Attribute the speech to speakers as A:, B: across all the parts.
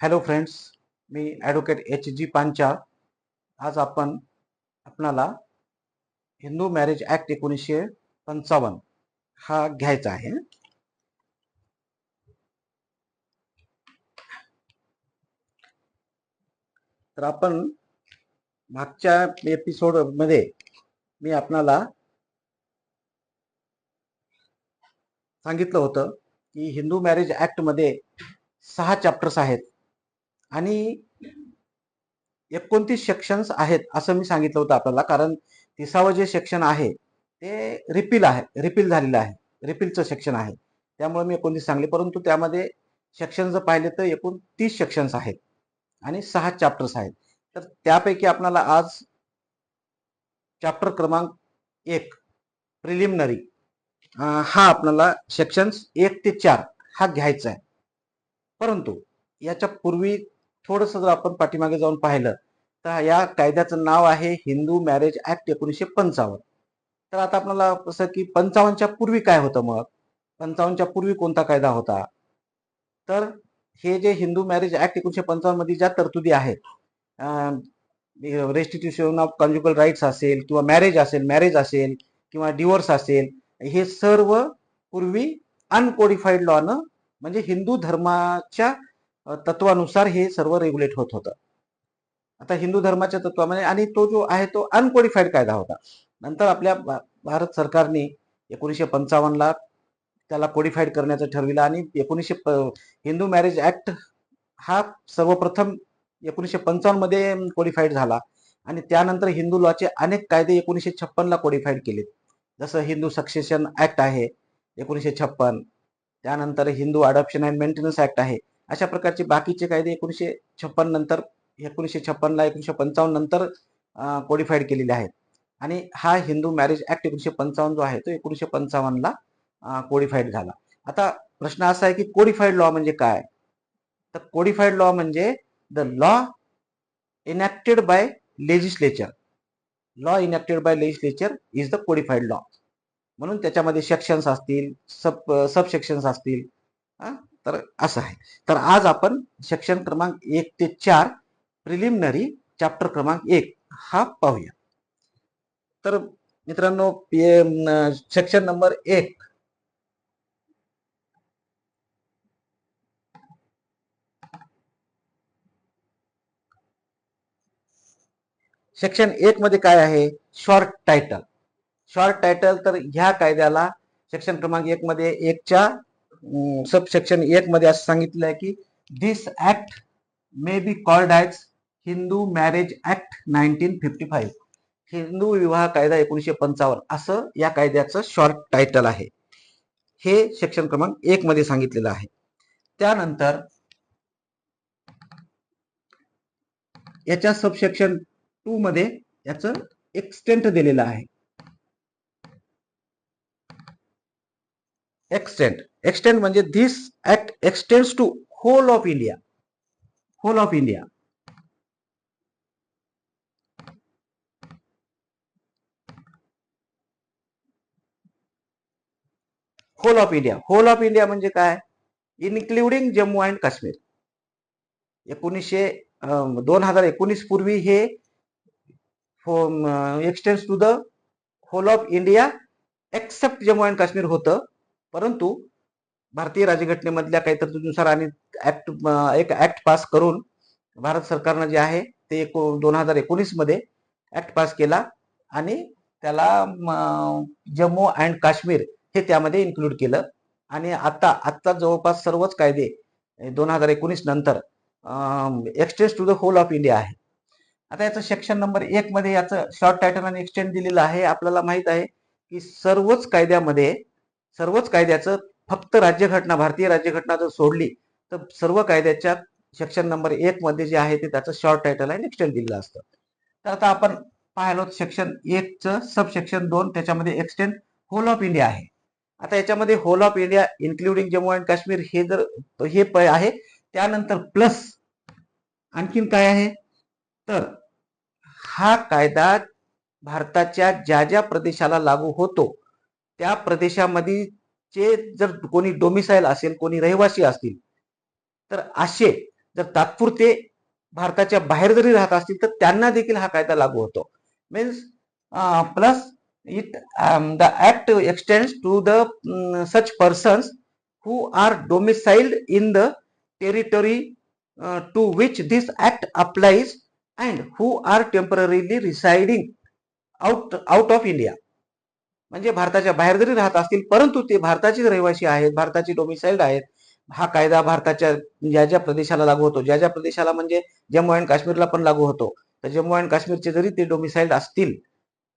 A: Hello friends, मी advocate H.G. Panchal. आज आपणाला Hindu marriage act 1955 हा घ्यायचा आहे. तर आपण मागच्या एपिसोडमध्ये मी आपणाला सांगितलं होतं की हिंदू मॅरेज ॲक्टमध्ये 6 चॅप्टर्स आहेत आणि 29 सेक्शन्स आहेत असं मी सांगितलं होतं आपल्याला. कारण 30वं जे सेक्शन आहे ते रिपील झालेलं आहे, रिपीलचं सेक्शन आहे. त्यामुळे मी 29 सांगले, परंतु त्यामध्ये सेक्शन जर पाहिले तर एकूण 30 सेक्शन्स आहेत आणि 6 चॅप्टर्स आहेत. तर त्यापैकी आपल्याला आज चॅप्टर क्रमांक 1 प्रिलिमिनरी हा आपल्याला सेक्शन्स 1 ते 4 हा घ्यायचा आहे. परंतु याच्या पूर्वी थोडंसं जर आपण पाठीमागे जाऊन पाहिलं तर या कायद्याचं नाव आहे हिंदू मॅरेज ऍक्ट 1955. तर आता आपल्याला कसं की 55च्या पूर्वी काय होतं, मग 55च्या पूर्वी कोणता कायदा होता? तर हे जे हिंदू मॅरेज ऍक्ट 1955 मध्ये ज्या तरतुदी आहेत, रेस्टिट्यूशन ऑफ कॉन्ज्युगल राईट्स असेल किंवा मॅरेज असेल किंवा डिवोर्स असेल, हे सर्व पूर्वी अनकोडिफाईड लॉनं म्हणजे हिंदू धर्माच्या तत्वानुसार हे सर्व रेग्युलेट होत होतं. आता हिंदू धर्माच्या तत्वामध्ये आणि तो जो आहे तो अनकोडिफाईड कायदा होता. नंतर आपल्या भारत सरकारने 1955ला त्याला कोडिफाईड करण्याचं ठरविलं आणि हिंदू मॅरेज ऍक्ट हा सर्वप्रथम 1955 मध्ये कोडिफाईड झाला आणि त्यानंतर हिंदू लॉचे अनेक कायदे 1956ला कोडिफाईड केले. जसं हिंदू सक्सेशन ऍक्ट आहे 1956, त्यानंतर Hindu adoption and maintenance act आहे. अशा प्रकारचे बाकीचे कायदे 1956 नंतर 1956ला 1955 नंतर कोडिफाईड केलेले आहेत. आणि हा हिंदू मॅरेज ऍक्ट 1955 जो आहे तो 1955ला कोडिफाईड झाला. आता प्रश्न असा आहे की कोडिफाईड लॉ म्हणजे काय? तर कोडिफाईड लॉ म्हणजे the law enacted by legislature. Law enacted by legislature is the codified law. म्हणून त्याच्यामध्ये सेक्शन्स असतील, सब सेक्शन्स असतील. तर असं आहे. तर आज आपण सेक्शन क्रमांक 1 ते 4 प्रिलिमिनरी चॅप्टर क्रमांक 1 हा पाहूया. तर मित्रांनो, सेक्शन नंबर 1 सेक्शन 1 मध्ये काय आहे? Short title. तर ह्या कायद्याला सेक्शन क्रमांक 1 मध्ये 1च्या सब सेक्शन 1 मध्ये असं सांगितलं आहे की this act may be called as Hindu marriage act 1955. Hindu विवाह कायदा 1955 असं या कायद्याचं शॉर्ट टायटल आहे. हे सेक्शन क्रमांक 1 मध्ये सांगितलेलं आहे. त्यानंतर याच्या सबसेक्शन 2 मध्ये याचं एक्सटेंट दिलेलं आहे. एक्सटेंट म्हणजे this act extends to whole of India. Whole of India. Whole of India. Whole of India म्हणजे काय? Including Jammu and Kashmir. 2019 पूर्वी हे extends to the whole of India except Jammu and Kashmir होतं. परंतु भारतीय राज्यघटनेमधल्या काही तरतुदीनुसार आणि एक ऍक्ट पास करून भारत सरकारनं जे आहे ते 2019 मध्ये ऍक्ट पास केला आणि त्याला जम्मू अँड काश्मीर हे त्यामध्ये इन्क्लूड केलं. आणि आता जवळपास सर्वच कायदे 2019 नंतर extend to the whole of India आहे. आता याचं सेक्शन नंबर 1 मध्ये याचं शॉर्ट टायटल आणि एक्सटेंड दिलेलं आहे. आपल्याला माहित आहे की सर्वच कायद्याचं फक्त भारतीय राज्यघटना जर सोडली तर सर्व कायद्याच्या सेक्शन नंबर 1 मध्ये जे आहे ते त्याचं शॉर्ट टायटल आणि एक्सटेंड दिलेलं असतं. तर आता आपण पाहिलो सेक्शन 1 चं सब सेक्शन 2, त्याच्यामध्ये एक्सटेंड होल ऑफ इंडिया आहे. आता याच्यामध्ये whole of India including Jammu and Kashmir हे आहे. त्यानंतर प्लस आणखीन काय आहे? तर हा कायदा भारताच्या ज्या ज्या प्रदेशाला लागू होतो त्या प्रदेशामध्ये जर कोणी डोमिसाईल असेल, कोणी रहिवासी असतील, तर असे जर तात्पुरते भारताच्या बाहेर जरी राहत असतील तर त्यांना देखील हा कायदा लागू होतो. Means plus it the act extends to the such persons who are domiciled in the territory to which this act applies and who are temporarily residing out of India. म्हणजे भारताच्या बाहेर जरी राहत असतील परंतु ते भारताचे रहिवासी आहेत, भारताचे डोमिसाइल्ड आहेत, हा कायदा भारताच्या ज्या ज्या प्रदेशाला लागू होतो, ज्या ज्या प्रदेशाला म्हणजे जम्मू अँड काश्मीरला पण लागू होतो, तर जम्मू अँड काश्मीरचे जरी ते डोमिसाइल्ड असतील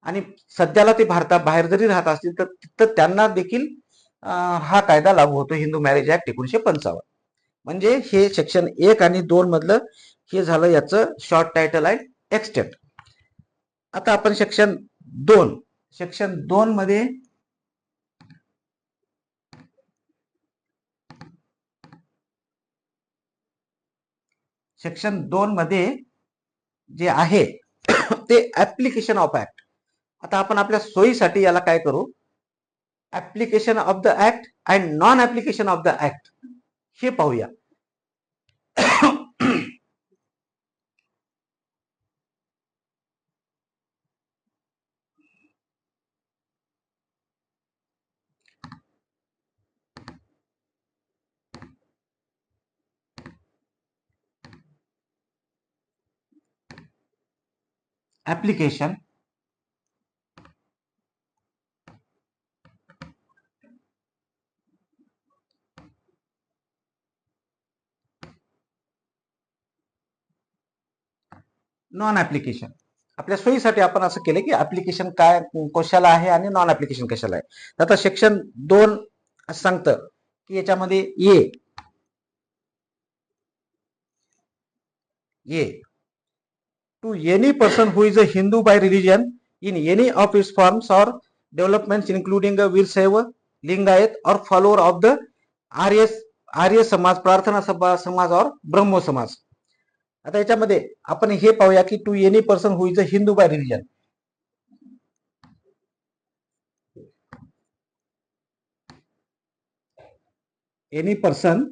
A: आणि सध्याला ते भारताबाहेर जरी राहत असतील तर त्यांना देखील हा कायदा लागू होतो, हिंदू मॅरेज ऍक्ट 1955. म्हणजे हे सेक्शन 1 आणि 2 मधलं हे झालं याचं शॉर्ट टायटल आहे एक्सटेंट. आता आपण सेक्शन 2 मध्ये सेक्शन 2 मध्ये जे आहे ते ऍप्लिकेशन ऑफ ऍक्ट. आता आपण आपल्या सोयीसाठी याला काय करू, application of the act and non application of the act हे पाहूया. Application non application. आपल्या सोयीसाठी आपण असं केलं की ऍप्लिकेशन काय कशाला आहे आणि नॉन ऍप्लिकेशन कशाला आहे. आता सेक्शन 2 असं सांगतं की याच्यामध्ये ये to any person who is a Hindu by religion in any of its forms और डेव्हलपमेंट्स इन्क्लुडिंग वीरशैव, लिंगायत और follower of the Arya Samaj, प्रार्थना समाज और ब्रह्मो समाज. आता याच्यामध्ये आपण हे पाहूया की to any person who is a Hindu by religion. Any person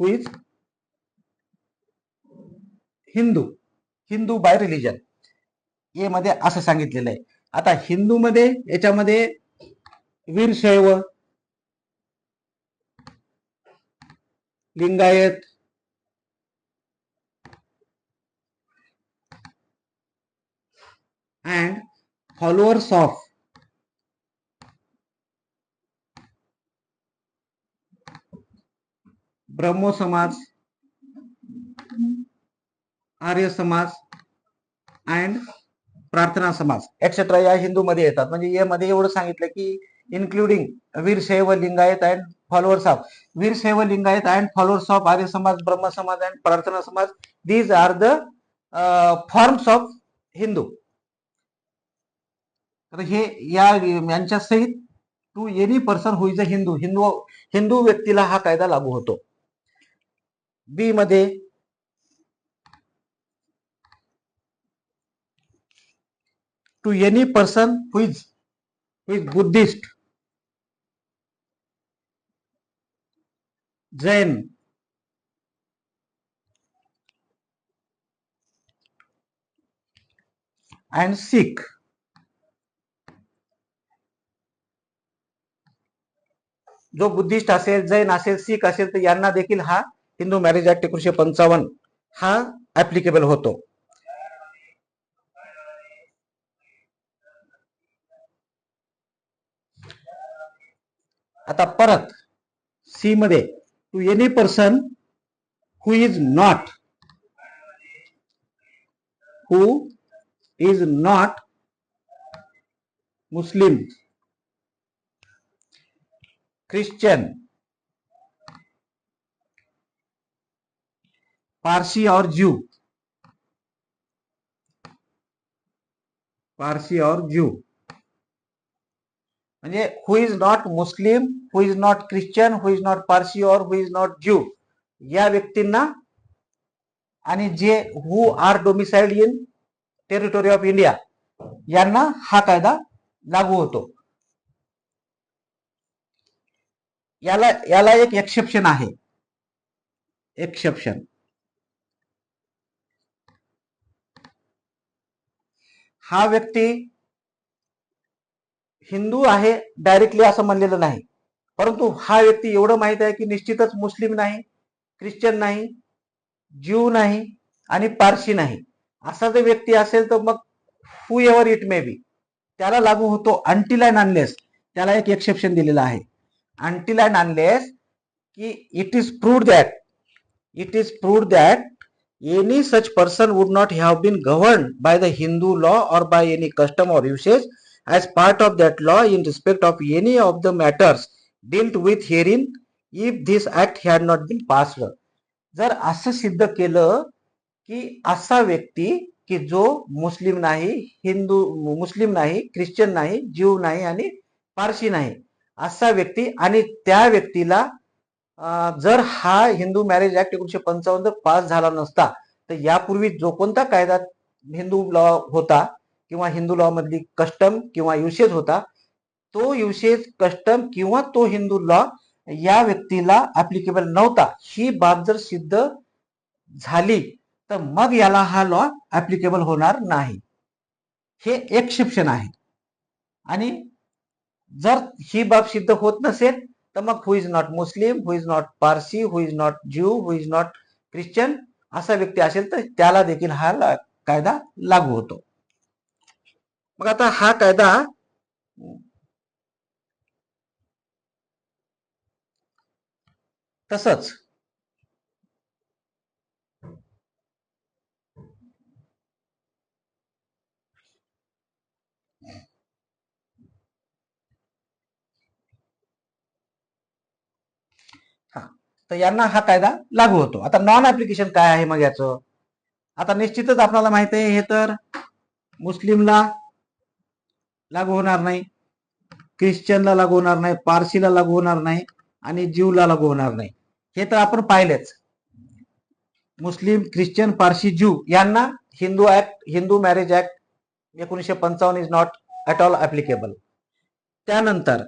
A: who is Hindu by religion ये मध्ये असं सांगितलेलं आहे. आता हिंदू मध्ये याच्यामध्ये Virashaiva, Lingayat, and followers of Brahmo Samaj, Arya समाज अँड प्रार्थना समाज एक्सेट्रा या हिंदू मध्ये येतात. म्हणजे यामध्ये एवढं सांगितलं की including Virashaiva, Lingayat and followers of Virashaiva, Lingayat and followers of Arya Samaj, Brahma Samaj and Prarthana Samaj. These are the forms of Hindu. तर हे यांच्या सहित to any person who is a Hindu व्यक्तीला हा कायदा लागू होतो. बी मध्ये to any person who is Buddhist, Jain, and Sikh. जो बुद्धिस्ट असेल, जैन असेल, सिख असेल तर यांना देखील हा हिंदू मॅरेज ऍक्ट 1955 हा ऍप्लिकेबल होतो. आता परत सी मध्ये to any person who is not Muslim, Christian, Parsi और ज्यू म्हणजे who is not Muslim, who is not Christian, who is not Parsi और हु इज नॉट ज्यू या व्यक्तींना आणि जे who are domiciled in territory of India यांना हा कायदा लागू होतो. याला एक एक्सेप्शन आहे. एक्सेप्शन. हा व्यक्ती हिंदू आहे डायरेक्टली असं म्हणलेलं नाही, परंतु हा व्यक्ती एवढं माहित आहे की निश्चितच मुस्लिम नाही, ख्रिश्चन नाही, ज्यू नाही आणि पारशी नाही. असा जर व्यक्ती असेल तर मग हू एव्हर इट मे बी त्याला लागू होतो अंटिल अँड अनलेस. त्याला एक एक्सेप्शन दिलेलं आहे, अंटिल अँड अनलेस की it is proved that any such person would not have been governed by the Hindu law or by any custom or usage as part of that law in respect of any of the matters dealt with herein if this act had not been passed. जर असं सिद्ध केलं की असा व्यक्ती की जो मुस्लिम नाही, मुस्लिम नाही, ख्रिश्चन नाही, ज्यू नाही आणि पारशी नाही असा व्यक्ती, आणि त्या व्यक्तीला जर हा हिंदू मॅरेज ऍक्ट 1955 पास झाला नसता तर यापूर्वी जो कोणता कायदा हिंदू लॉ होता किंवा हिंदू लॉ मधली कस्टम किंवा युसेज होता, तो युसेज कस्टम किंवा तो हिंदू लॉ या व्यक्तीला ऍप्लिकेबल नव्हता, ही बाब जर सिद्ध झाली तर मग याला हा लॉ ऍप्लिकेबल होणार नाही. हे एक्सेप्शन आहे. आणि जर ही बाब सिद्ध होत नसेल तर मग who is not Muslim, who is not Parsi, who is not Jew, who is not Christian असा व्यक्ती असेल तर त्याला देखील हा कायदा लागू होतो. मग आता हा कायदा तसंच तर यांना हा कायदा लागू होतो. आता नॉन ऍप्लिकेशन काय आहे मग याचं? आता निश्चितच आपल्याला माहित आहे हे तर मुस्लिमला लागू होणार नाही, ख्रिश्चनला लागू होणार नाही, पारसीला लागू होणार नाही आणि ज्यूला लागू होणार नाही. हे तर आपण पाहिलेच. मुस्लिम, ख्रिश्चन, पारसी, ज्यू यांना Hindu marriage act 1955 is not at all applicable. त्यानंतर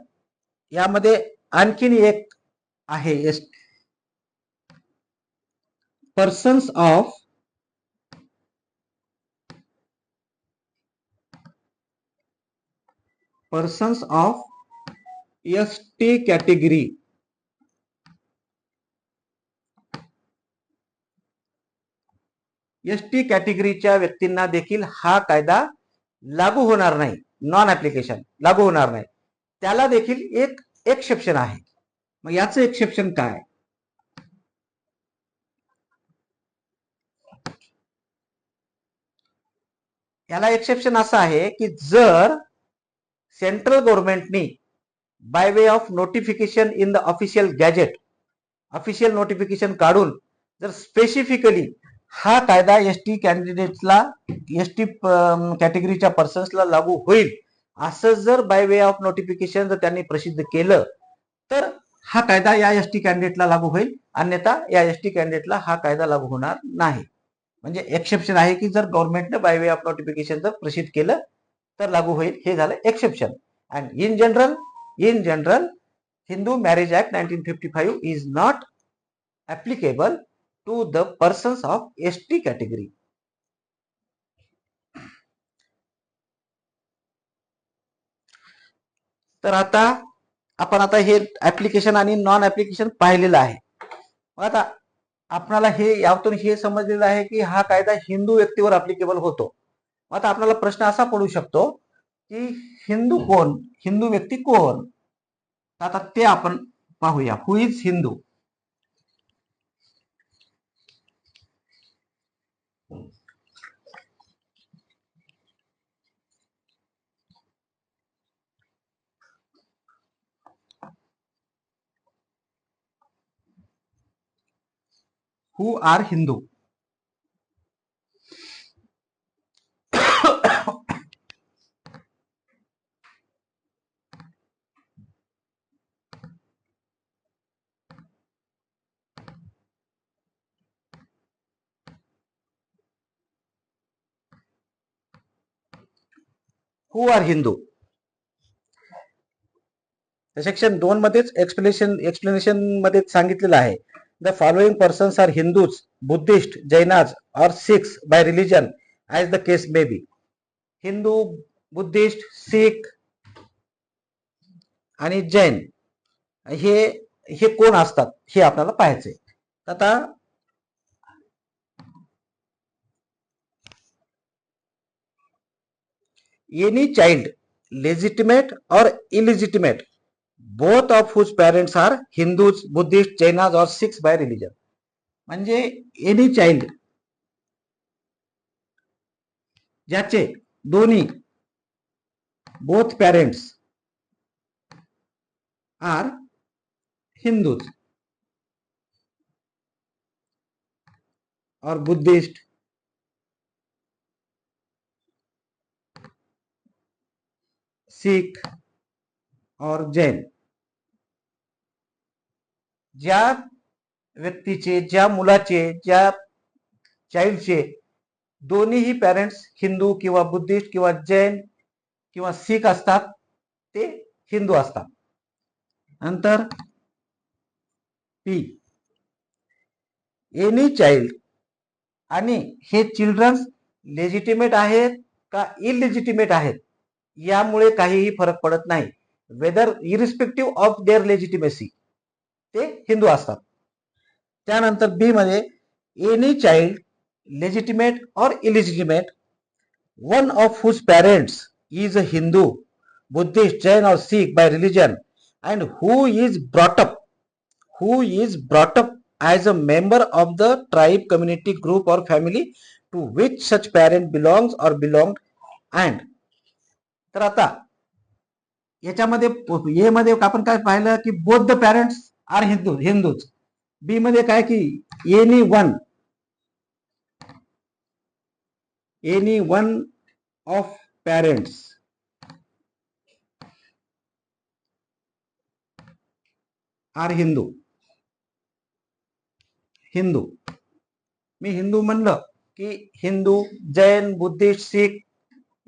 A: यामध्ये आणखीन एक आहे, पर्सन्स ऑफ एसटी कॅटेगरी. एसटी कॅटेगरीच्या व्यक्तींना देखील हा कायदा लागू होणार नाही, नॉन ऍप्लिकेशन लागू होणार नाही. त्याला देखील एक एक्सेप्शन आहे. मग याचं एक्सेप्शन काय? याला एक्सेप्शन असं आहे की जर सेंट्रल गव्हर्नमेंटनी by way of notification in the official gazette official notification काढून जर स्पेसिफिकली हा कायदा एसटी कॅन्डिडेट्सला, एसटी कॅटेगरीच्या पर्सन्सला लागू होईल असं जर बाय वे ऑफ नोटिफिकेशन जर त्यांनी प्रसिद्ध केलं तर हा कायदा या एसटी कॅन्डिडेटला लागू होईल, अन्यथा या एसटी कॅन्डिडेटला हा कायदा लागू होणार नाही. म्हणजे एक्सेप्शन आहे की जर गव्हर्नमेंटने बाय वे ऑफ नोटिफिकेशन जर प्रसिद्ध केलं तर लागू होईल, हे झालं exception. And in general Hindu marriage act 1955 is not applicable to the persons of ST category. तर आता आपण हे ऍप्लिकेशन आणि नॉन ऍप्लिकेशन पाहिलेलं आहे. आता आपल्याला यातून हे समजलेलं आहे की हा कायदा हिंदू व्यक्तीवर ऍप्लिकेबल होतो. आता आपल्याला प्रश्न असा पडू शकतो की हिंदू व्यक्ती कोण? आता ते आपण पाहूया. Who is Hindu? Who are Hindu? Who are Hindu? Section 2 मध्येच एक्सप्लेनेशन मध्ये सांगितलेलं आहे. The following persons are Hindus, Buddhist, Jainas और Sikhs by religion as the case may be. Hindu, Buddhist, Sikh आणि जैन हे हे कोण असतात हे आपल्याला पाहायचंय. आता एनी चाइल्ड लेजिटिमेट और illegitimate both of whose parents are Hindus, Buddhist, Jainas और सिख्स बाय रिलीजन. म्हणजे एनी चाइल्ड ज्याचे दोन्ही बोथ पेरेंट्स आर हिंदूज और बुद्धिस्ट, सिख और जैन, ज्या व्यक्तीचे, ज्या मुलाचे, ज्या चाइल्डचे दोन्हीही पेरेंट्स हिंदू किंवा बुद्धिस्ट किंवा जैन किंवा सिख असतात ते हिंदू असतात. नंतर पी एनी चाइल्ड, आणि हे चिल्ड्रन्स लेजिटिमेट आहेत का इलिजिटिमेट आहेत यामुळे काहीही फरक पडत नाही. Whether irrespective of their legitimacy ते हिंदू असतात. त्यानंतर बी मध्ये एनी चाइल्ड लेजिटिमेट और illegitimate one of whose parents is a Hindu, Buddhist, Jain और Sikh by religion and who is brought up as a member of the tribe, community, group or family to which such parent belongs or belonged. And तर आता याच्यामध्ये ए मध्ये आपण काय पाहिलं की both the parents are Hindus. B मध्ये काय की any one of parents are Hindu. मी हिंदू म्हणलं की हिंदू, जैन, बुद्धिस्ट, सिख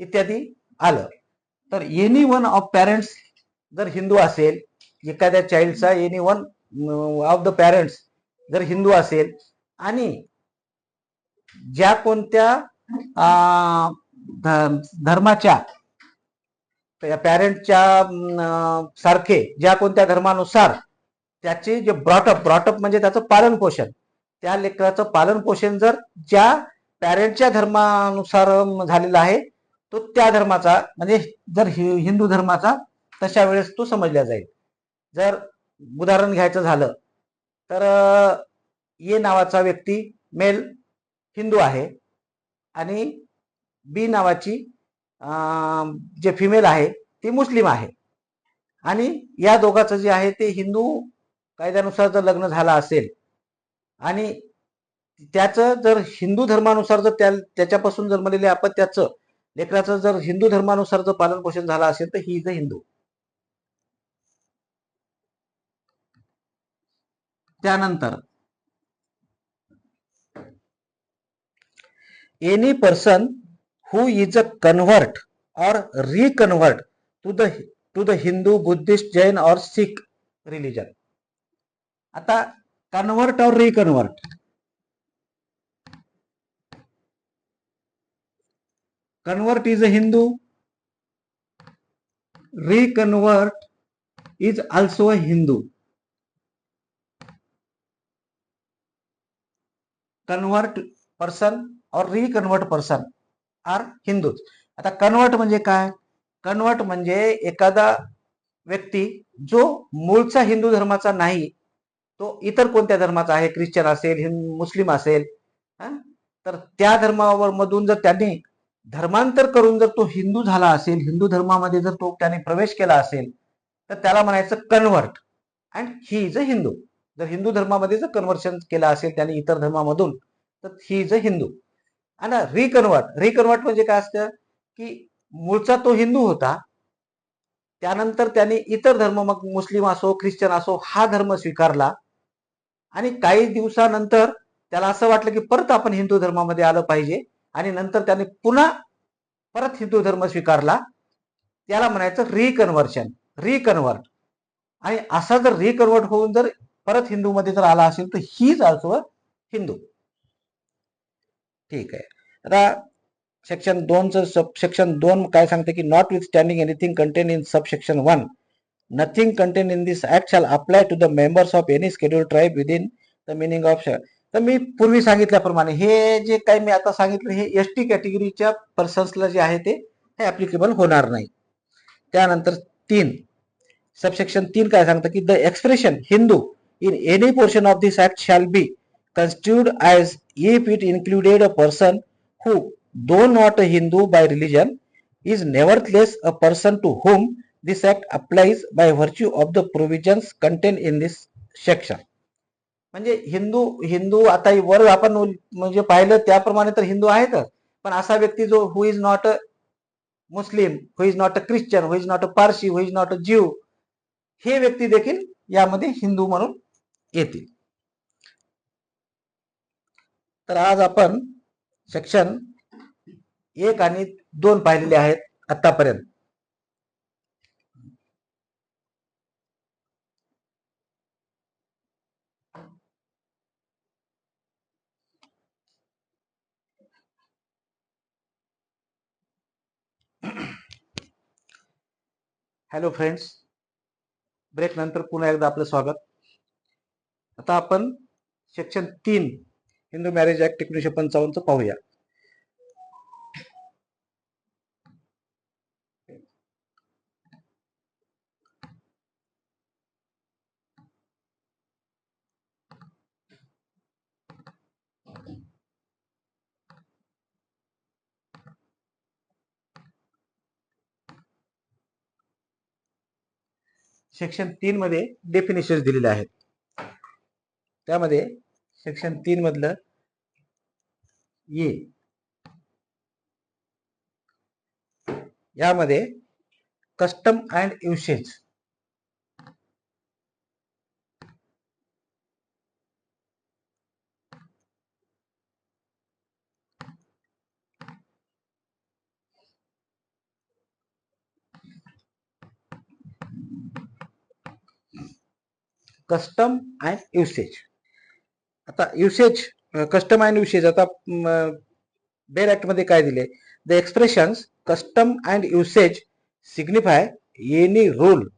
A: इत्यादी आलं. तर एनी वन ऑफ पेरेंट्स जर हिंदू असेल, एखाद्या चाइल्डचा any one of the parents जर हिंदू असेल आणि ज्या कोणत्या धर्माच्या पॅरेंटच्या सारखे ज्या कोणत्या धर्मानुसार त्याचे जे ब्रॉटअप म्हणजे त्याचं पालन पोषण, त्या लेकराचं पालन पोषण जर ज्या पॅरेंटच्या धर्मानुसार झालेला आहे तो त्या धर्माचा म्हणजे जर हिंदू धर्माचा तशा वेळेस तो समजला जाईल. जर उदाहरण घ्यायचं झालं तर ए नावाचा व्यक्ती मेल हिंदू आहे आणि बी नावाची जे फिमेल आहे ती मुस्लिम आहे आणि या दोघांचं जे आहे ते हिंदू कायद्यानुसार जर लग्न झालं असेल आणि त्याचं जर हिंदू धर्मानुसार जर त्याच्यापासून जन्मलेले अपत्याचं लेकराचं जर हिंदू धर्मानुसार जर पालन पोषण झालं असेल तर ही इज अ हिंदू. त्यानंतर any person who is a convert or reconvert to the Hindu, Buddhist, Jain or Sikh religion. आता कन्वर्ट और reconvert, convert is a Hindu, reconvert is also a Hindu. Convert person और reconvert person R Hindus. आता convert म्हणजे काय? Convert म्हणजे एखादा व्यक्ती जो मूळचा हिंदू धर्माचा नाही, तो इतर कोणत्या धर्माचा आहे, ख्रिश्चन असेल, मुस्लिम असेल, तर त्या धर्मावर मधून जर त्यांनी धर्मांतर करून जर तो हिंदू झाला असेल, हिंदू धर्मामध्ये जर तो त्याने प्रवेश केला असेल तर त्याला म्हणायचं convert and he is a Hindu. जर हिंदू धर्मामध्ये जर कन्व्हर्शन केलं असेल त्याने इतर धर्मामधून तर ही इज अ हिंदू. आणि रिकन्वर्ट म्हणजे काय असतं की मूळचा तो हिंदू होता, त्यानंतर त्याने इतर धर्म मग मुस्लिम असो, ख्रिश्चन असो हा धर्म स्वीकारला आणि काही दिवसानंतर त्याला असं वाटलं की परत आपण हिंदू धर्मामध्ये आलं पाहिजे आणि नंतर त्याने पुन्हा परत हिंदू धर्म स्वीकारला, त्याला म्हणायचं रिकन्वर्ट. आणि असा जर रिकन्वर्ट होऊन जर परत हिंदू मध्ये जर आला असेल तर ही इज ऑल्सो हिंदू. ठीक आहे. आता सेक्शन 2चं सबसेक्शन 2 काय सांगते की notwithstanding anything contain in subsection 1 nothing contain in this act shall apply to the members of any schedule tribe within the meaning of. तर मी पूर्वी सांगितल्याप्रमाणे हे जे काही मी आता सांगितलं हे एसटी कॅटेगरीच्या पर्सन्सला जे आहे ते ऍप्लिकेबल होणार नाही. त्यानंतर 3 सबसेक्शन 3 काय सांगतं की the expression Hindu in any portion of this act shall be construed as if it included a person who, though not a Hindu by religion, is nevertheless a person to whom this act applies by virtue of the provisions contained in this section. म्हणजे हिंदू हिंदू आता वर आपण म्हणजे पाहिलं त्याप्रमाणे तर हिंदू आहेतच, पण असा व्यक्ती जो who is not a Muslim, who is not a Christian, who is not a Parsi, who is not a Jew, हे व्यक्ती देखील यामध्ये हिंदू म्हणून येतील. तर आज आपण सेक्शन 1 आणि 2 पाहिलेले आहेत आतापर्यंत. हॅलो फ्रेंड्स, ब्रेक नंतर पुन्हा एकदा आपलं स्वागत. आता आपण सेक्शन 3 हिंदू मॅरेज ऍक्ट 1955 पाहूया. सेक्शन 3 मध्ये डेफिनेशन्स दिलेले आहेत. त्यामध्ये सेक्शन 3 मधलं यामध्ये custom and usage, custom and usage. आता युसेज, कस्टम अँड युसेज, आता बेर ऍक्ट मध्ये काय दिले? The expressions custom and usage signify any rule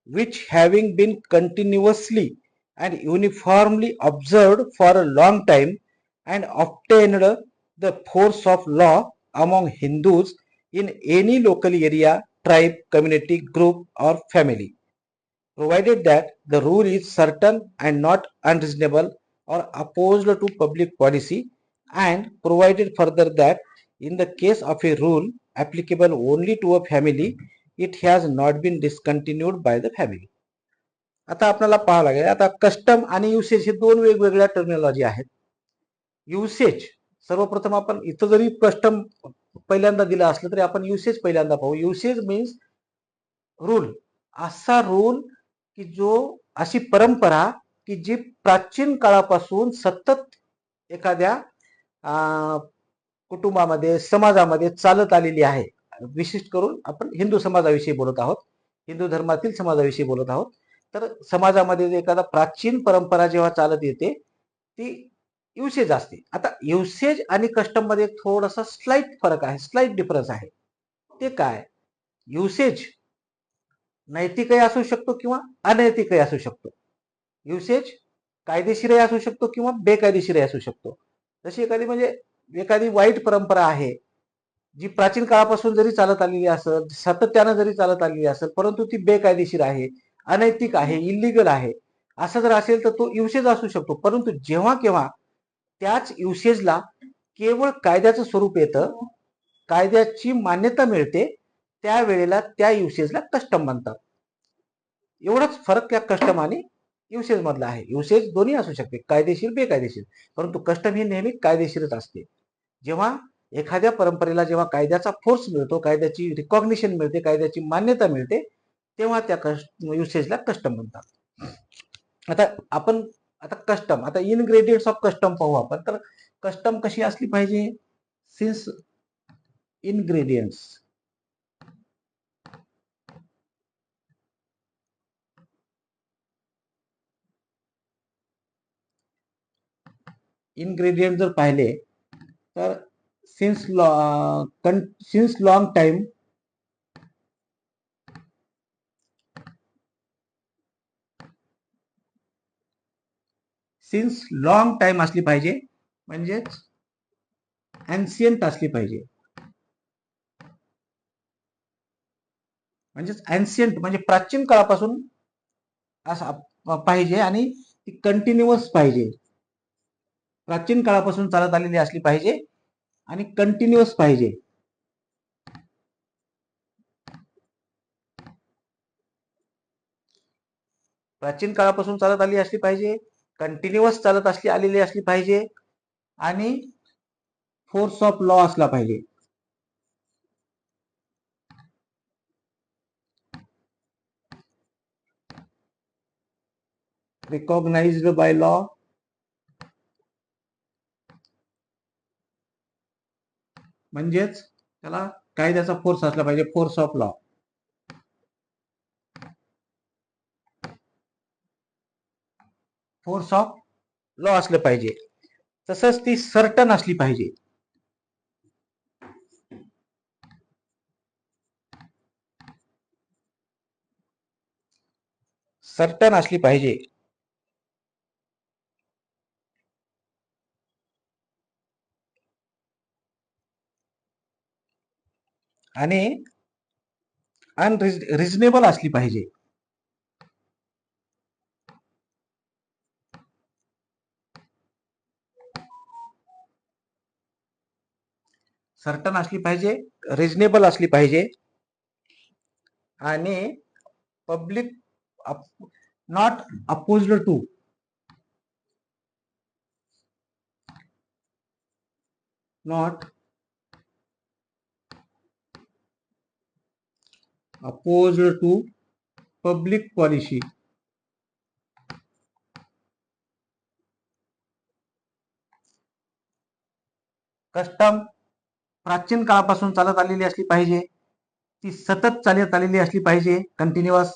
A: which having been continuously and uniformly observed for a long time and obtained the force of law among Hindus in any local area, tribe, community, group or family, provided that the rule is certain and not unreasonable or opposed to public policy, and provided further that in the case of a rule applicable only to a family, it has not been discontinued by the family. आता आपल्याला पाहावं लागेल. आता custom आणि usage हे दोन वेगवेगळ्या terminology आहेत. युसेज सर्वप्रथम आपण इथं जरी कस्टम पहिल्यांदा दिला असलं तरी आपण युसेज पहिल्यांदा पाहू. युसेज मीन्स रूल, असा रूल की जो, अशी परंपरा की जी प्राचीन काळापासून सतत एखाद्या कुटुंबामध्ये, समाजामध्ये चालत आलेली आहे. विशिष्ट करून आपण हिंदू समाजाविषयी बोलत आहोत, हिंदू धर्मातील समाजाविषयी बोलत आहोत. तर समाजामध्ये एखादा प्राचीन परंपरा जेव्हा चालत येते ती युसेज असते. आता युसेज आणि कस्टम मध्ये थोडासा स्लाइट फरक आहे, स्लाइट डिफरन्स आहे. ते काय? युसेज नैतिकही असू शकतो किंवा अनैतिकही असू शकतो. युसेज कायदेशीरही असू शकतो किंवा बेकायदेशीरही असू शकतो. जशी एखादी म्हणजे एखादी वाईट परंपरा आहे जी प्राचीन काळापासून जरी चालत आलेली असेल, सातत्यानं जरी चालत आलेली असेल, परंतु ती बेकायदेशीर आहे, अनैतिक आहे, इलिगल आहे, असं जर असेल तर तो युसेज असू शकतो. परंतु जेव्हा केव्हा त्याच युसेजला केवळ कायद्याचं स्वरूप येतं, कायद्याची मान्यता मिळते, त्यावेळेला त्या युसेजला कस्टम म्हणतात. एवढाच फरक त्या कस्टम आणि युसेज मधला आहे. युसेज दोन्ही असू शकते, कायदेशीर, बेकायदेशीर, परंतु कस्टम ही नेहमी कायदेशीरच असते. जेव्हा एखाद्या परंपरेला जेव्हा कायद्याचा फोर्स मिळतो, कायद्याची रिकॉग्निशन मिळते, कायद्याची मान्यता मिळते, तेव्हा त्या युसेजला कस्टम म्हणतात. आता आपण कस्टम, आता इनग्रेडियंट्स ऑफ कस्टम पाहू आपण. तर कस्टम कशी असली पाहिजे? सिन्स इनग्रेडियंट्स, इन्ग्रेडियंट जर पाहिले तर सिन्स लॉंग टाइम असली पाहिजे, म्हणजेच एन्शियंट असली पाहिजे. म्हणजेच एन्शियंट म्हणजे प्राचीन काळापासून असं पाहिजे आणि ती कंटिन्युअस पाहिजे. प्राचीन काळापासून चालत आलेली असली पाहिजे आणि कंटिन्युअस पाहिजे. प्राचीन काळापासून चालत आली असली पाहिजे, कंटिन्युअस चालत आलेली असली पाहिजे आणि फोर्स ऑफ लॉ असला पाहिजे. रिकॉग्नाइज्ड बाय लॉ, म्हणजेच त्याला कायद्याचा फोर्स असला पाहिजे, force of law. Force of law असलं पाहिजे. तसंच ती सर्टन असली पाहिजे. सर्टन असली पाहिजे. आणि अनरिजनेबल असली पाहिजे. सर्टन असली पाहिजे, रिजनेबल असली पाहिजे आणि public not opposed to, not opposed to public policy. Custom प्राचीन काळापासून चालत आलेली असली पाहिजे, ती सतत चालत आलेली असली पाहिजे, कंटिन्युअस,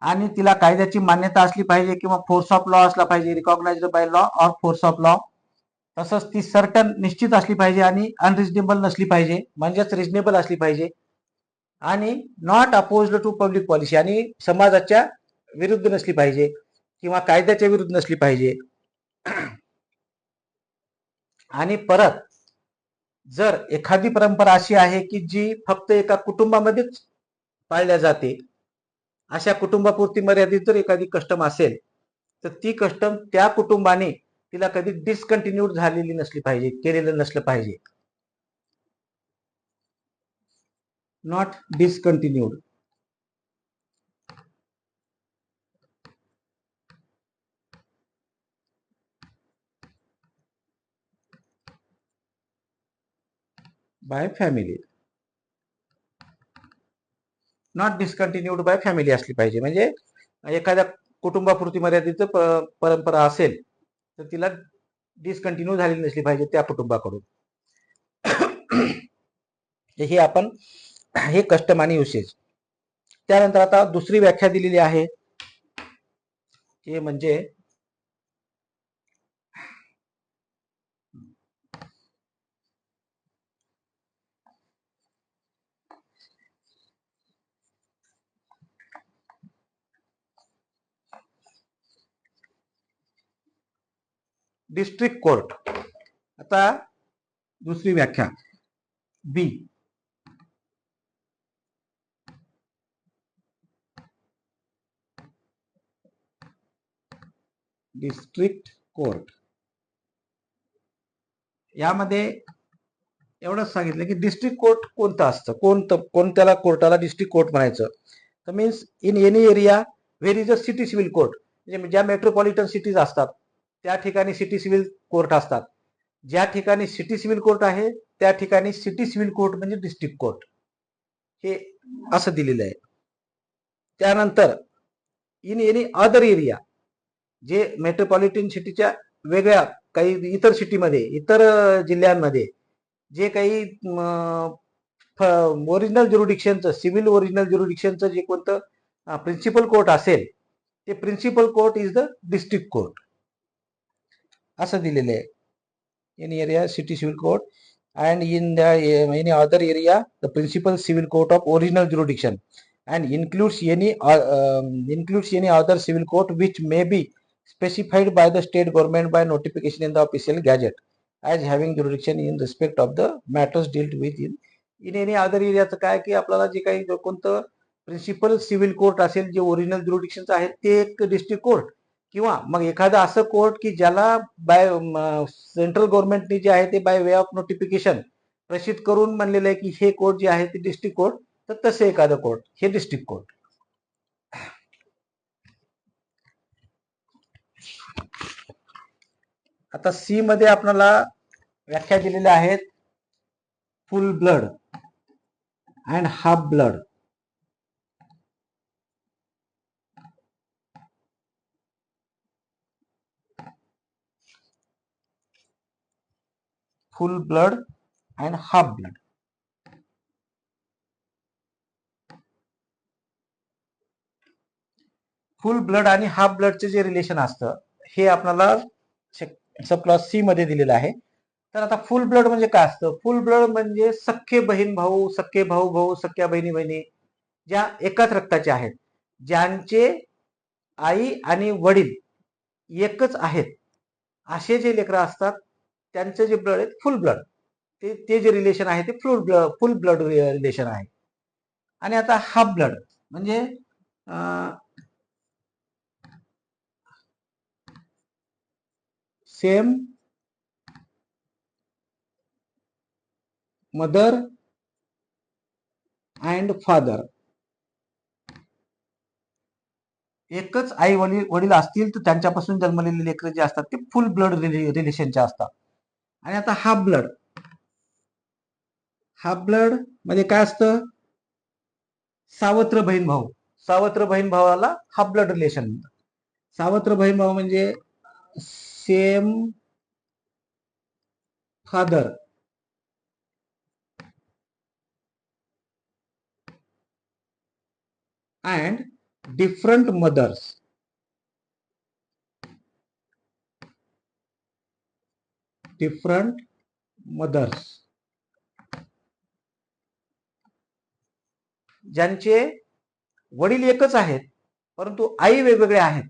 A: आणि तिला कायद्याची मान्यता असली पाहिजे किंवा फोर्स ऑफ लॉ असला पाहिजे, recognised by law or force of law. तसंच ती सर्टन निश्चित असली पाहिजे आणि अनरिजनेबल नसली पाहिजे, म्हणजेच रिजनेबल असली पाहिजे आणि not opposed to public policy, आणि समाजाच्या विरुद्ध नसली पाहिजे किंवा कायद्याच्या विरुद्ध नसली पाहिजे. आणि परत जर एखादी परंपरा अशी आहे की जी फक्त एका कुटुंबामध्येच पाळल्या जाते, अशा कुटुंबापुरती मर्यादित जर एखादी कस्टम असेल तर ती कस्टम त्या कुटुंबाने तिला कधी डिस्कंटिन्यूड झालेली नसली पाहिजे, केलेलं नसलं पाहिजे. Not discontinued. By family, not discontinued by family असली पाहिजे. म्हणजे एखाद्या कुटुंबापुरती मर्यादित परंपरा असेल तर तिला डिस्कंटिन्यू झालेली नसली पाहिजे त्या कुटुंबाकडून. हे आपण हे कस्टम आणि युसेज. त्यानंतर आता दुसरी व्याख्या दिलेली आहे ते म्हणजे डिस्ट्रिक्ट कोर्ट. आता दुसरी व्याख्या बी, डिस्ट्रिक्ट कोर्ट. यामध्ये एवढंच सांगितलं की डिस्ट्रिक्ट कोर्ट कोणतं असतं, कोणत्याला कोर्टाला डिस्ट्रिक्ट कोर्ट म्हणायचं. तर means in any area where is a city civil court, म्हणजे ज्या मेट्रोपॉलिटन सिटीज असतात त्या ठिकाणी सिटी सिव्हिल कोर्ट असतात. ज्या ठिकाणी सिटी सिव्हिल कोर्ट आहे त्या ठिकाणी सिटी सिव्हिल कोर्ट म्हणजे डिस्ट्रिक्ट कोर्ट, हे असं दिलेलं आहे. त्यानंतर इन एनी अदर एरिया, जे मेट्रोपॉलिटन सिटीच्या वेगळ्या काही इतर सिटीमध्ये, इतर जिल्ह्यांमध्ये जे काही ओरिजिनल ज्युरिडिक्शनचं, सिव्हिल ओरिजिनल ज्युरिडिक्शनचं जे कोणतं प्रिन्सिपल कोर्ट असेल ते principal court is the district court असं दिलेलं आहे. any area city civil court, and in the any other area the principal civil court of original jurisdiction, and includes any other civil court which may be specified by the state government by notification in the official gazette as having jurisdiction in respect of the matters dealt with in any other एरियाचं काय की आपल्याला जे काही कोणतं principal civil court असेल जे original ज्युरिडिक्शनचं आहे ते एक डिस्ट्रिक्ट कोर्ट, किंवा मग एखादं असं कोर्ट की ज्याला बाय सेंट्रल गव्हर्नमेंटने जे आहे ते बाय वे ऑफ नोटिफिकेशन प्रसिद्ध करून म्हणलेलं आहे की हे कोर्ट जे आहे ते डिस्ट्रिक्ट कोर्ट, तर तसे एखादं कोर्ट हे डिस्ट्रिक्ट कोर्ट. आता सी मध्ये आपल्याला व्याख्या दिलेल्या आहेत. फुल blood and half blood. Full blood and half blood. Full blood आणि हाफ ब्लडचे जे रिलेशन असतं हे आपल्याला सब क्लॉज सी मध्ये दिलेलं आहे. तर आता फुल ब्लड म्हणजे काय असतं? फुल ब्लड म्हणजे सख्खे बहीण भाऊ, सख्खे भाऊ भाऊ, सख्या बहिणी बहिणी ज्या एकाच रक्ताचे आहेत, ज्यांचे आई आणि वडील एकच आहेत, असे जे लेकरं असतात त्यांचे जे ब्लड आहे फुल ब्लड, ते जे रिलेशन आहे ते फुल ब्लड रिलेशन आहे. आणि आता हाफ ब्लड म्हणजे सेम मदर अँड फादर, एकच आई वडील असतील तर त्यांच्यापासून जन्मलेले लेकरं जे असतात ते फुल ब्लड रिलेशनचे असतात. आणि आता हाफ ब्लड, हाफ ब्लड मध्ये काय असतं? सावत्र बहीण भाऊ. सावत्र बहीण भावाला हाफ ब्लड रिलेशन म्हणतात. सावत्र बहीण भाऊ म्हणजे same father and different mothers. Different mothers, ज्यांचे वडील एकच आहेत परंतु आई वेगवेगळे आहेत,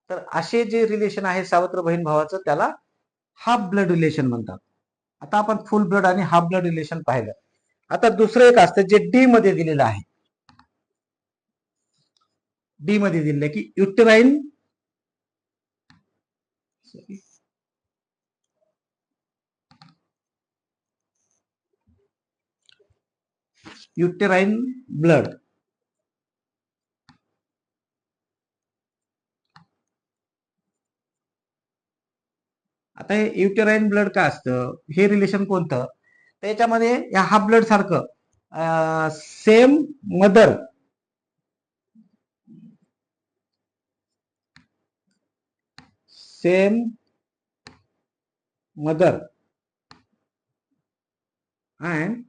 A: तर असे जे रिलेशन आहे सावत्र बहीण भावाचं त्याला हाफ ब्लड रिलेशन म्हणतात. आता आपण फुल ब्लड आणि हाफ ब्लड रिलेशन पाहिलं. आता दुसरं एक असतं जे डी मध्ये दिलेलं आहे. डी मध्ये दिलेलं आहे की युटेराइन युटेराइन ब्लड. आता हे युटेराइन ब्लड काय असतं? हे रिलेशन कोणतं? त्याच्यामध्ये या हाफ ब्लड सारखं same mother and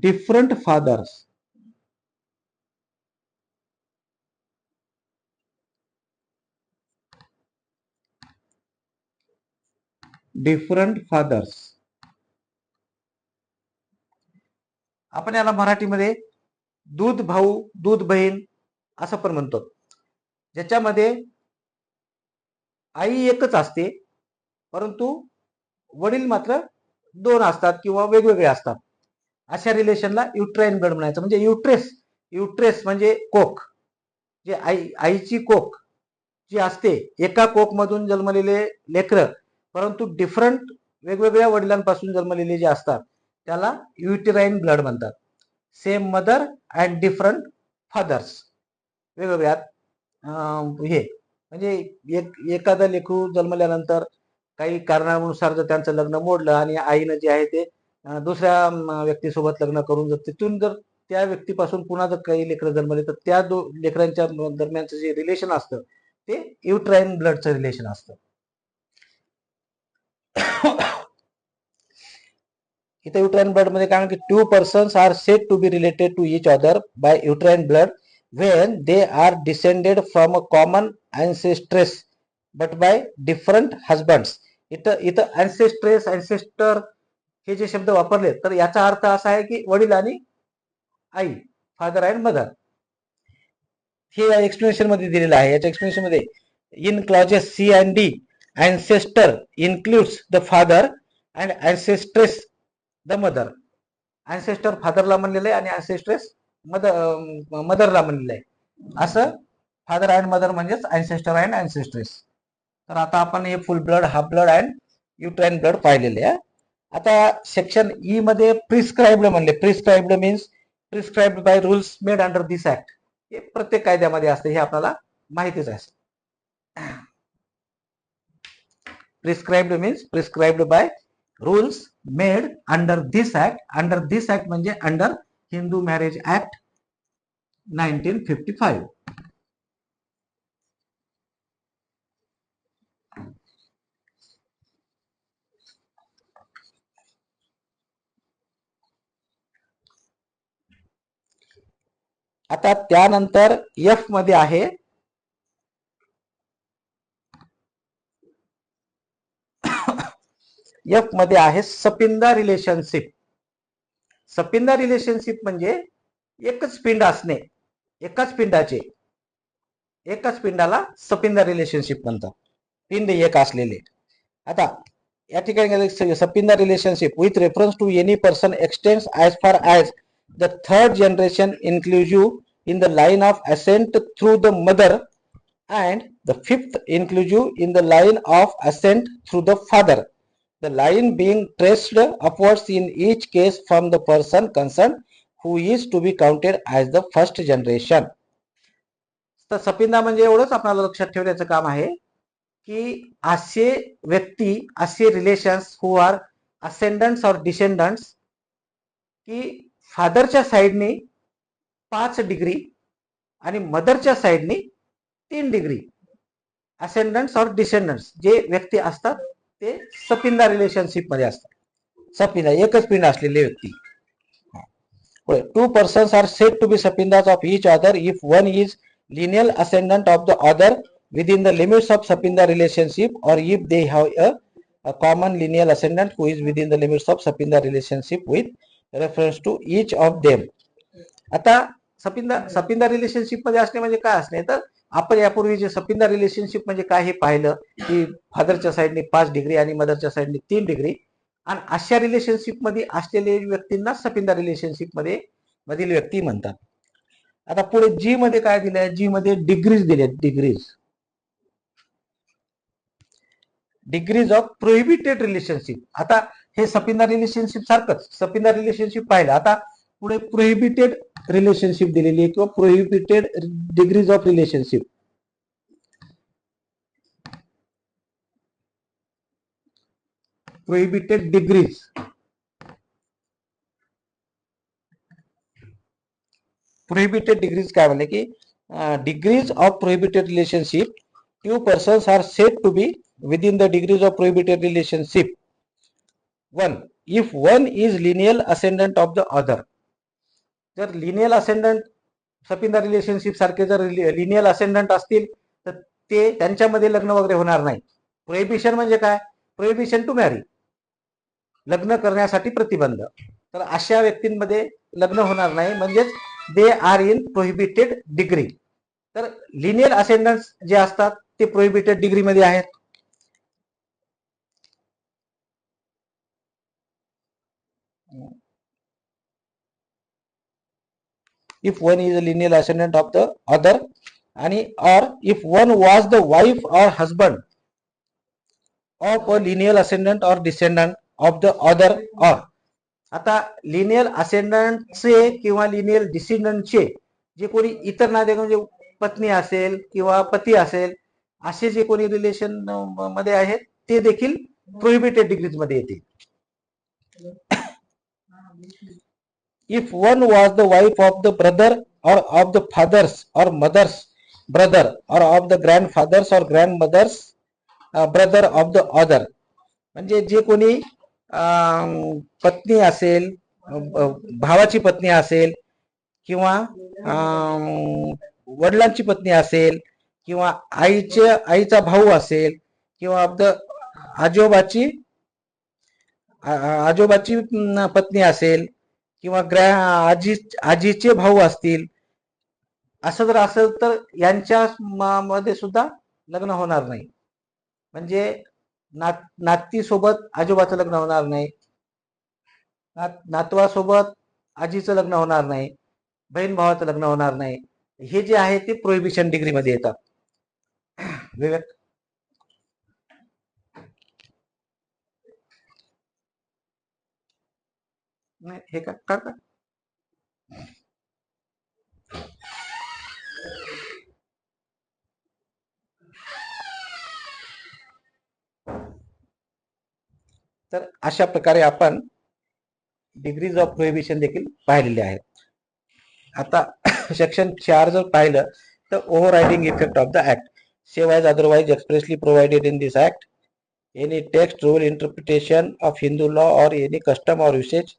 A: different fathers. Different fathers. आपण याला मराठीमध्ये दूध भाऊ, दूध बहीण असं पण म्हणतो, ज्याच्यामध्ये आई एकच असते परंतु वडील मात्र दोन असतात किंवा वेगवेगळे असतात. अशा रिलेशनला युट्राइन ब्लड म्हणायचं. म्हणजे युट्रेस म्हणजे कोक, जे आईची कोक जी असते, एका कोक मधून जन्मलेले लेकरं परंतु डिफरंट वेगवेगळ्या वडिलांपासून जन्मलेले जे असतात त्याला युटेराइन ब्लड म्हणतात. Same mother and different fathers, वेगवेगळ्या हे म्हणजे एखादं लेकरू जन्मल्यानंतर काही कारणानुसार जर त्यांचं लग्न मोडलं आणि आईनं जे आहे ते दुसऱ्या व्यक्तीसोबत लग्न करून जर तिथून जर त्या व्यक्तीपासून पुन्हा जर काही लेकरं जन्मले तर त्या लेकरांच्या दरम्यानचं जे रिलेशन असतं ते युट्राइन ब्लडचं रिलेशन असतं. इथे युट्राइन ब्लड मध्ये काय की 2 persons are said to be related to each other by uterine blood when they are descended from a common ancestress but by different husbands इथं इथं अँसेस्ट्रेस, अँसेस्टर हे जे शब्द वापरले तर याचा अर्थ असा आहे की वडील आणि आई, फादर अँड मदर. हे या एक्सप्लेनेशन मध्ये दिलेलं आहे. याच्या एक्सप्लेनेशन मध्ये in clauses C and D ancestor includes the father and ancestress the mother. Ancestor फादरला म्हणलेलं आहे आणि अँसेस्ट्रेस मदरला म्हणलेलं आहे. असं फादर अँड मदर म्हणजेच अँसेस्टर अँड अँसेस्ट्रेस. तर आता आपण हे full blood, half blood and uterine blood पाहिलेले आहे. आता सेक्शन ई मध्ये प्रिस्क्राइब्ड म्हणले. Prescribed means prescribed by rules made under this act. हे प्रत्येक कायद्यामध्ये असते, हे आपल्याला माहितीच आहे. Prescribed means prescribed by rules made under this act. Under this act म्हणजे अंडर हिंदू मॅरेज ऍक्ट 1955. आता त्यानंतर एफ मध्ये आहे एफ मध्ये आहे सपिंदा रिलेशनशिप. सपिंदा रिलेशनशिप म्हणजे एकच पिंड असणे, एकाच पिंडाला सपिंदा रिलेशनशिप म्हणतात. पिंड एक असलेले. आता या ठिकाणी sapinda relationship with reference to any person extends as far as the third generation inclusive in the line of ascent through the mother and the fifth inclusive in the line of ascent through the father, the line being traced upwards in each case from the person concerned who is to be counted as the first generation. तर सपिंदा म्हणजे एवढंच आपल्याला लक्षात ठेवण्याचं काम आहे की असे व्यक्ती, असे रिलेशन्स हु आर असेंडंट्स और डिसेंडंट्स की फादरच्या साईडने 5 डिग्री आणि मदरच्या साईडने 3 डिग्री असेंडंट्स और डिसेंडंट्स जे व्यक्ती असतात ते सपिंदा रिलेशनशिप मध्ये असतात. सपिंदा एकच पिंड असलेले व्यक्ती. Two persons are said to be sapindas of each other if one is lineal ascendant of the other within the limits of Sapinda relationship or if they have a common lineal ascendant who is within the limits of Sapinda relationship with reference to each of them. आता सपिंदा relationship मध्ये असणे म्हणजे काय असणे, तर आपण यापूर्वी जे सपिंदा रिलेशनशिप म्हणजे काय हे पाहिलं की फादरच्या साईडने 5 डिग्री आणि मदरच्या साईडने 3 डिग्री, आणि अशा रिलेशनशिप मध्ये असलेले व्यक्तींना सपिंदा रिलेशनशिप मध्ये मधील व्यक्ती म्हणतात. आता पुढे जी मध्ये काय दिलंय, जी मध्ये डिग्रीज दिले. Degrees of prohibited relationship. आता हे सपिंदा रिलेशनशिप सारखंच सपिंदा रिलेशनशिप पाहिलं. आता पुढे प्रोहिबिटेड रिलेशनशिप दिलेली आहे किंवा prohibited degrees of relationship. Prohibited degrees. Prohibited degrees काय म्हणले की degrees of prohibited relationship, two persons are said to be within the degrees of prohibited relationship. One, if one is lineal ascendant of the other. जर lineal असेंडंट सपिंदा relationship सारखे जर lineal असेंडंट असतील तर ते त्यांच्यामध्ये लग्न वगैरे होणार नाही. प्रोहिबिशन म्हणजे काय, प्रोहिबिशन टू मॅरी, लग्न करण्यासाठी प्रतिबंध. तर अशा व्यक्तींमध्ये लग्न होणार नाही, म्हणजेच they are in prohibited degree. तर लिनियल असेंडंट्स जे असतात ते प्रोहिबिटेड डिग्री मध्ये आहेत. if one is a lineal ascendant of the other आणि or if one was the wife or husband of a lineal ascendant or descendant of the other or. आता lineal असेंडंटचे किंवा lineal डिसेंडंटचे जे कोणी इतर नाते म्हणजे पत्नी असेल किंवा पती असेल असे जे कोणी रिलेशन मध्ये आहेत ते देखील प्रोहिबिटेड डिग्रीज मध्ये येतील. If one was the wife of the brother or of the father's or mother's brother or of the grandfather's or grandmother's brother of the other. म्हणजे जे कोणी पत्नी असेल, भावाची पत्नी असेल किंवा वडिलांची पत्नी असेल किंवा आईचा भाऊ असेल किंवा आजोबाची आजोबाची पत्नी असेल किंवा आजीचे भाऊ असतील, असं जर असेल तर यांच्या मध्ये सुद्धा लग्न होणार नाही. म्हणजे नातीसोबत आजोबाचं लग्न होणार नाही, नातवासोबत आजीचं लग्न होणार नाही, बहीण भावाचं लग्न होणार नाही. हे जे आहे ते प्रोहिबिशन डिग्रीमध्ये येतात. विवेक, नाही हे का तर अशा प्रकारे आपण डिग्रीज ऑफ प्रोहिबिशन देखील पाहिलेले आहेत. आता सेक्शन 4 जर पाहिलं तर overriding effect of the act. Save as otherwise expressly provided in this act, any text, rule, interpretation of Hindu law or any custom or usage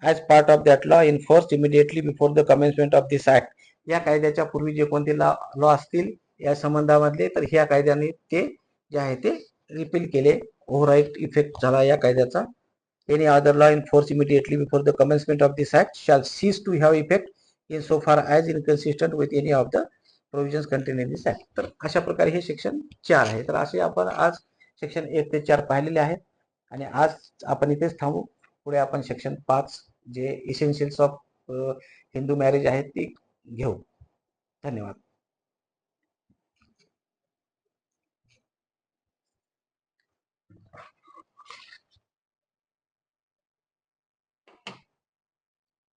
A: as part of that law enforced immediately before the commencement of this act. या कायद्याच्या पूर्वी जे कोणते law असतील या संबंधामधले, तर ह्या कायद्याने ते जे आहे ते रिपील केले. ओव्हरराईड इफेक्ट झाला या कायद्याचा. Any other law in force immediately before the commencement of this act shall cease to have effect in so far as inconsistent with any of the provisions contain in this act. तर अशा प्रकारे हे section 4 आहे. तर असे आपण आज section 1 ते 4 पाहिलेले आहेत आणि आज आपण इथेच थांबू. पुढे आपण सेक्शन 5 जे इसेन्शियल्स ऑफ हिंदू मॅरेज आहेत ती घेऊ. धन्यवाद.